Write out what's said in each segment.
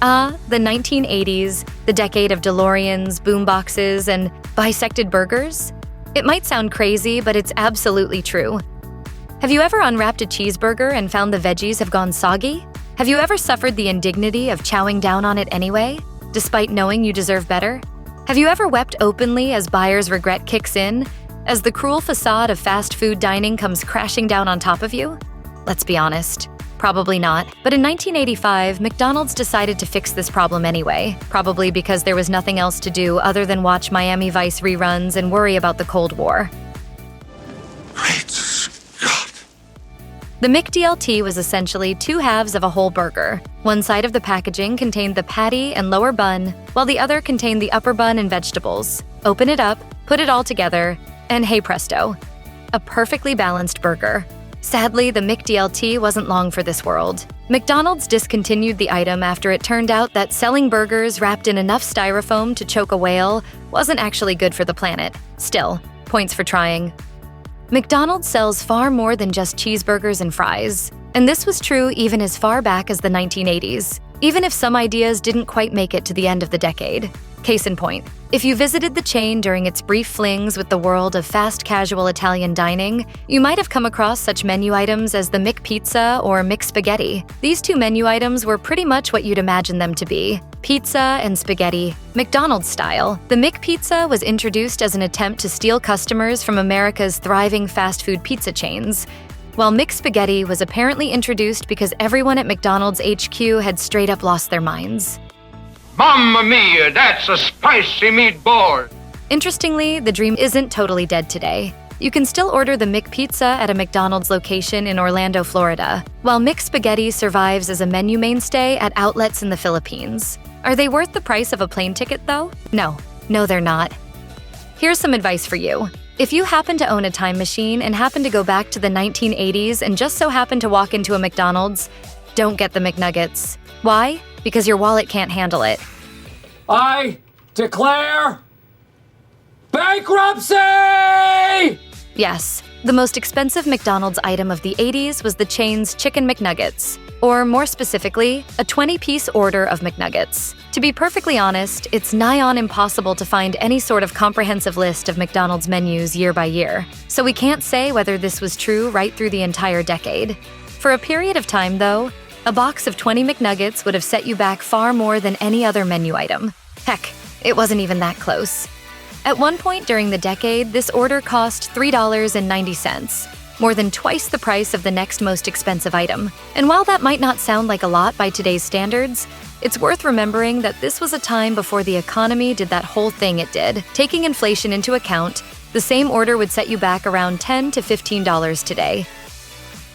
The 1980s, the decade of DeLoreans, boomboxes, and bisected burgers? It might sound crazy, but it's absolutely true. Have you ever unwrapped a cheeseburger and found the veggies have gone soggy? Have you ever suffered the indignity of chowing down on it anyway, despite knowing you deserve better? Have you ever wept openly as buyer's regret kicks in, as the cruel facade of fast food dining comes crashing down on top of you? Let's be honest, probably not. But in 1985, McDonald's decided to fix this problem anyway, probably because there was nothing else to do other than watch Miami Vice reruns and worry about the Cold War. Great Scott! The McDLT was essentially two halves of a whole burger. One side of the packaging contained the patty and lower bun, while the other contained the upper bun and vegetables. Open it up, put it all together, and hey presto, a perfectly balanced burger. Sadly, the McDLT wasn't long for this world. McDonald's discontinued the item after it turned out that selling burgers wrapped in enough styrofoam to choke a whale wasn't actually good for the planet. Still, points for trying. McDonald's sells far more than just cheeseburgers and fries, and this was true even as far back as the 1980s, even if some ideas didn't quite make it to the end of the decade. Case in point, if you visited the chain during its brief flings with the world of fast casual Italian dining, you might have come across such menu items as the McPizza or McSpaghetti. These two menu items were pretty much what you'd imagine them to be: pizza and spaghetti, McDonald's style. The McPizza was introduced as an attempt to steal customers from America's thriving fast food pizza chains, while McSpaghetti was apparently introduced because everyone at McDonald's HQ had straight up lost their minds. Mamma mia, that's a spicy meatball! Interestingly, the dream isn't totally dead today. You can still order the McPizza at a McDonald's location in Orlando, Florida, while McSpaghetti survives as a menu mainstay at outlets in the Philippines. Are they worth the price of a plane ticket, though? No, they're not. Here's some advice for you. If you happen to own a time machine and happen to go back to the 1980s and just so happen to walk into a McDonald's, don't get the McNuggets. Why? Because your wallet can't handle it. I declare bankruptcy! Yes, the most expensive McDonald's item of the 80s was the chain's Chicken McNuggets, or more specifically, a 20-piece order of McNuggets. To be perfectly honest, it's nigh on impossible to find any sort of comprehensive list of McDonald's menus year by year, so we can't say whether this was true right through the entire decade. For a period of time, though, a box of 20 McNuggets would have set you back far more than any other menu item. Heck, it wasn't even that close. At one point during the decade, this order cost $3.90, more than twice the price of the next most expensive item. And while that might not sound like a lot by today's standards, it's worth remembering that this was a time before the economy did that whole thing it did. Taking inflation into account, the same order would set you back around $10 to $15 today.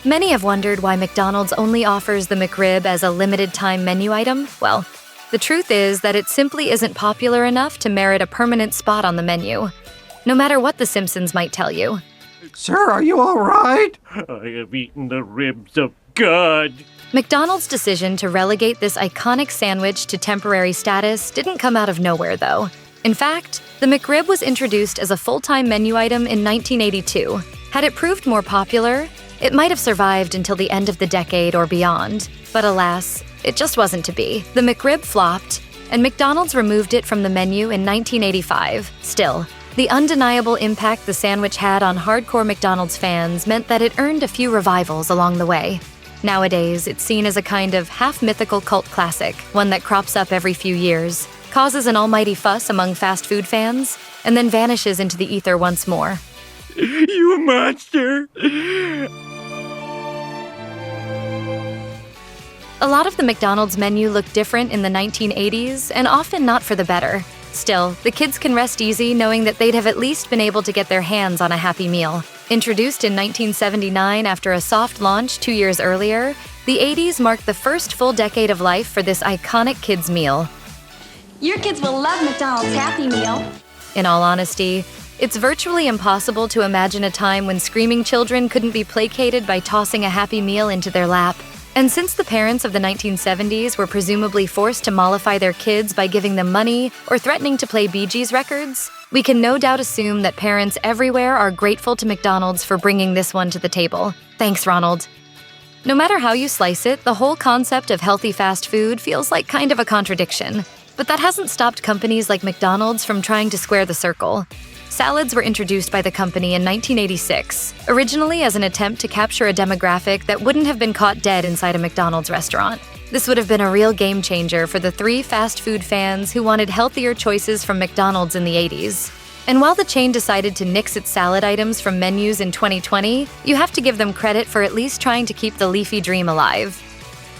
Many have wondered why McDonald's only offers the McRib as a limited-time menu item. Well, the truth is that it simply isn't popular enough to merit a permanent spot on the menu, no matter what The Simpsons might tell you. Sir, are you all right? I have eaten the ribs of God. McDonald's decision to relegate this iconic sandwich to temporary status didn't come out of nowhere, though. In fact, the McRib was introduced as a full-time menu item in 1982. Had it proved more popular, it might have survived until the end of the decade or beyond, but alas, it just wasn't to be. The McRib flopped, and McDonald's removed it from the menu in 1985. Still, the undeniable impact the sandwich had on hardcore McDonald's fans meant that it earned a few revivals along the way. Nowadays, it's seen as a kind of half-mythical cult classic, one that crops up every few years, causes an almighty fuss among fast food fans, and then vanishes into the ether once more. You monster! A lot of the McDonald's menu looked different in the 1980s, and often not for the better. Still, the kids can rest easy knowing that they'd have at least been able to get their hands on a Happy Meal. Introduced in 1979 after a soft launch 2 years earlier, the 80s marked the first full decade of life for this iconic kids' meal. Your kids will love McDonald's Happy Meal. In all honesty, it's virtually impossible to imagine a time when screaming children couldn't be placated by tossing a Happy Meal into their lap. And since the parents of the 1970s were presumably forced to mollify their kids by giving them money or threatening to play Bee Gees records, we can no doubt assume that parents everywhere are grateful to McDonald's for bringing this one to the table. Thanks, Ronald. No matter how you slice it, the whole concept of healthy fast food feels like kind of a contradiction. But that hasn't stopped companies like McDonald's from trying to square the circle. Salads were introduced by the company in 1986, originally as an attempt to capture a demographic that wouldn't have been caught dead inside a McDonald's restaurant. This would have been a real game changer for the 3 fast food fans who wanted healthier choices from McDonald's in the 80s. And while the chain decided to nix its salad items from menus in 2020, you have to give them credit for at least trying to keep the leafy dream alive.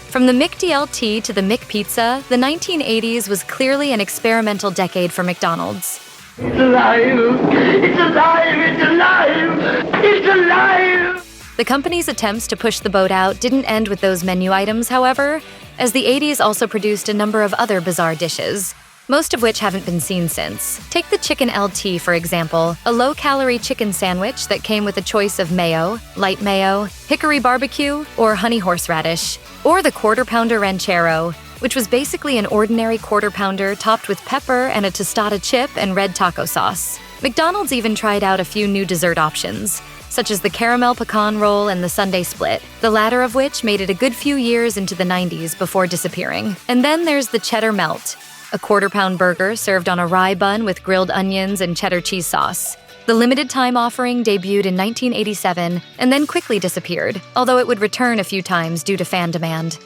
From the McDLT to the McPizza, the 1980s was clearly an experimental decade for McDonald's. It's alive! It's alive! It's alive! It's alive! The company's attempts to push the boat out didn't end with those menu items, however, as the 80s also produced a number of other bizarre dishes, most of which haven't been seen since. Take the Chicken LT, for example, a low-calorie chicken sandwich that came with a choice of mayo, light mayo, hickory barbecue, or honey horseradish, or the Quarter Pounder Ranchero, which was basically an ordinary Quarter Pounder topped with pepper and a tostada chip and red taco sauce. McDonald's even tried out a few new dessert options, such as the caramel pecan roll and the sundae split, the latter of which made it a good few years into the 90s before disappearing. And then there's the cheddar melt, a quarter-pound burger served on a rye bun with grilled onions and cheddar cheese sauce. The limited-time offering debuted in 1987 and then quickly disappeared, although it would return a few times due to fan demand.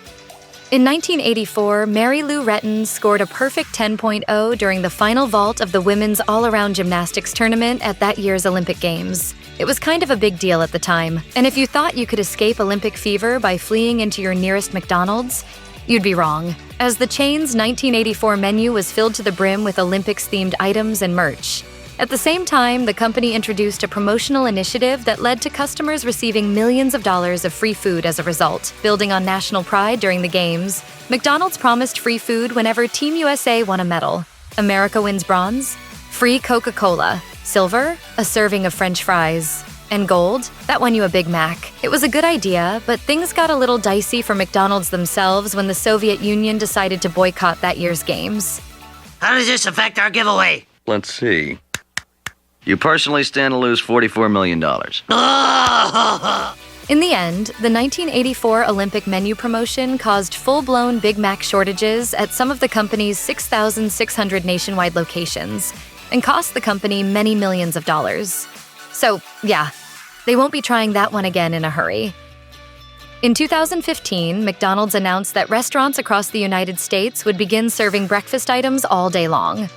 In 1984, Mary Lou Retton scored a perfect 10.0 during the final vault of the women's all-around gymnastics tournament at that year's Olympic Games. It was kind of a big deal at the time, and if you thought you could escape Olympic fever by fleeing into your nearest McDonald's, you'd be wrong, as the chain's 1984 menu was filled to the brim with Olympics-themed items and merch. At the same time, the company introduced a promotional initiative that led to customers receiving millions of dollars of free food as a result. Building on national pride during the Games, McDonald's promised free food whenever Team USA won a medal. America wins bronze, free Coca-Cola. Silver, a serving of French fries. And gold, that won you a Big Mac. It was a good idea, but things got a little dicey for McDonald's themselves when the Soviet Union decided to boycott that year's Games. How does this affect our giveaway? Let's see. You personally stand to lose $44 million. In the end, the 1984 Olympic menu promotion caused full-blown Big Mac shortages at some of the company's 6,600 nationwide locations and cost the company many millions of dollars. So, yeah, they won't be trying that one again in a hurry. In 2015, McDonald's announced that restaurants across the United States would begin serving breakfast items all day long.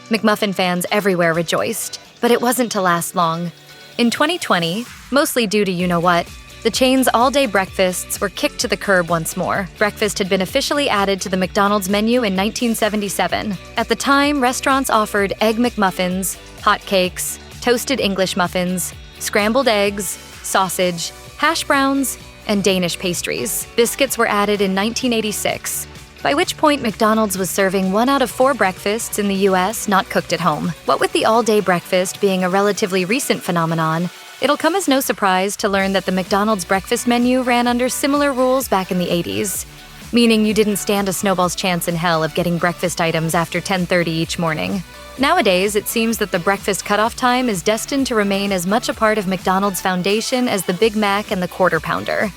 McMuffin fans everywhere rejoiced, but it wasn't to last long. In 2020, mostly due to you-know-what, the chain's all-day breakfasts were kicked to the curb once more. Breakfast had been officially added to the McDonald's menu in 1977. At the time, restaurants offered Egg McMuffins, hotcakes, toasted English muffins, scrambled eggs, sausage, hash browns, and Danish pastries. Biscuits were added in 1986, by which point McDonald's was serving 1 out of 4 breakfasts in the US not cooked at home. What with the all-day breakfast being a relatively recent phenomenon, it'll come as no surprise to learn that the McDonald's breakfast menu ran under similar rules back in the 80s, meaning you didn't stand a snowball's chance in hell of getting breakfast items after 10:30 each morning. Nowadays, it seems that the breakfast cutoff time is destined to remain as much a part of McDonald's foundation as the Big Mac and the Quarter Pounder.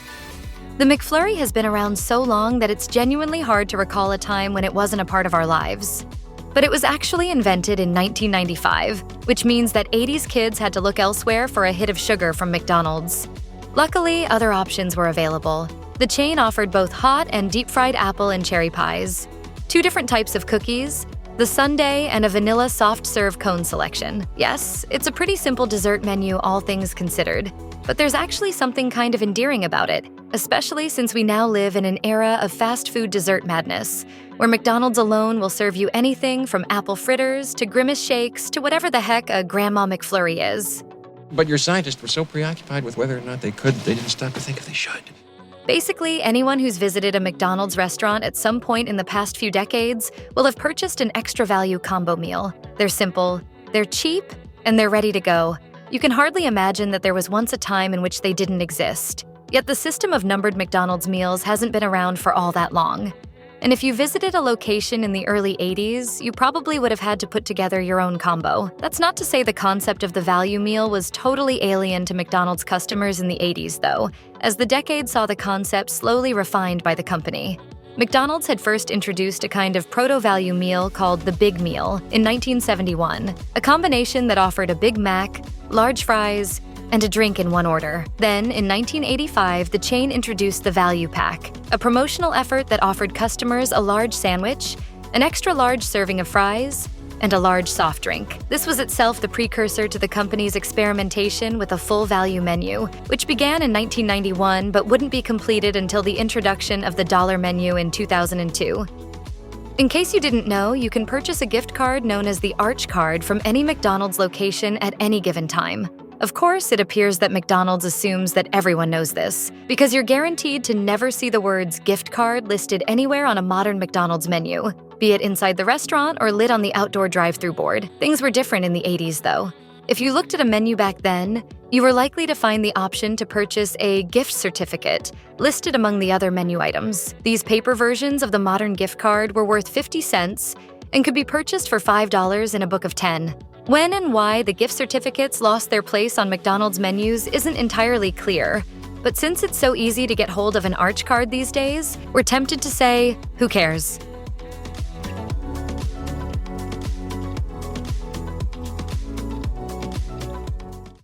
The McFlurry has been around so long that it's genuinely hard to recall a time when it wasn't a part of our lives. But it was actually invented in 1995, which means that 80s kids had to look elsewhere for a hit of sugar from McDonald's. Luckily, other options were available. The chain offered both hot and deep-fried apple and cherry pies, 2 different types of cookies, the sundae, and a vanilla soft-serve cone selection. Yes, it's a pretty simple dessert menu, all things considered. But there's actually something kind of endearing about it, especially since we now live in an era of fast food dessert madness, where McDonald's alone will serve you anything from apple fritters to Grimace shakes to whatever the heck a Grandma McFlurry is. But your scientists were so preoccupied with whether or not they could, they didn't stop to think if they should. Basically, anyone who's visited a McDonald's restaurant at some point in the past few decades will have purchased an extra value combo meal. They're simple, they're cheap, and they're ready to go. You can hardly imagine that there was once a time in which they didn't exist. Yet the system of numbered McDonald's meals hasn't been around for all that long. And if you visited a location in the early 80s, you probably would have had to put together your own combo. That's not to say the concept of the value meal was totally alien to McDonald's customers in the 80s, though, as the decade saw the concept slowly refined by the company. McDonald's had first introduced a kind of proto-value meal called the Big Meal in 1971, a combination that offered a Big Mac, large fries, and a drink in one order. Then, in 1985, the chain introduced the Value Pack, a promotional effort that offered customers a large sandwich, an extra large serving of fries, and a large soft drink. This was itself the precursor to the company's experimentation with a full value menu, which began in 1991 but wouldn't be completed until the introduction of the dollar menu in 2002. In case you didn't know, you can purchase a gift card known as the Arch Card from any McDonald's location at any given time. Of course, it appears that McDonald's assumes that everyone knows this, because you're guaranteed to never see the words gift card listed anywhere on a modern McDonald's menu, be it inside the restaurant or lit on the outdoor drive-thru board. Things were different in the 80s, though. If you looked at a menu back then, you were likely to find the option to purchase a gift certificate listed among the other menu items. These paper versions of the modern gift card were worth 50 cents and could be purchased for $5 in a book of 10. When and why the gift certificates lost their place on McDonald's menus isn't entirely clear, but since it's so easy to get hold of an Arch Card these days, we're tempted to say, who cares?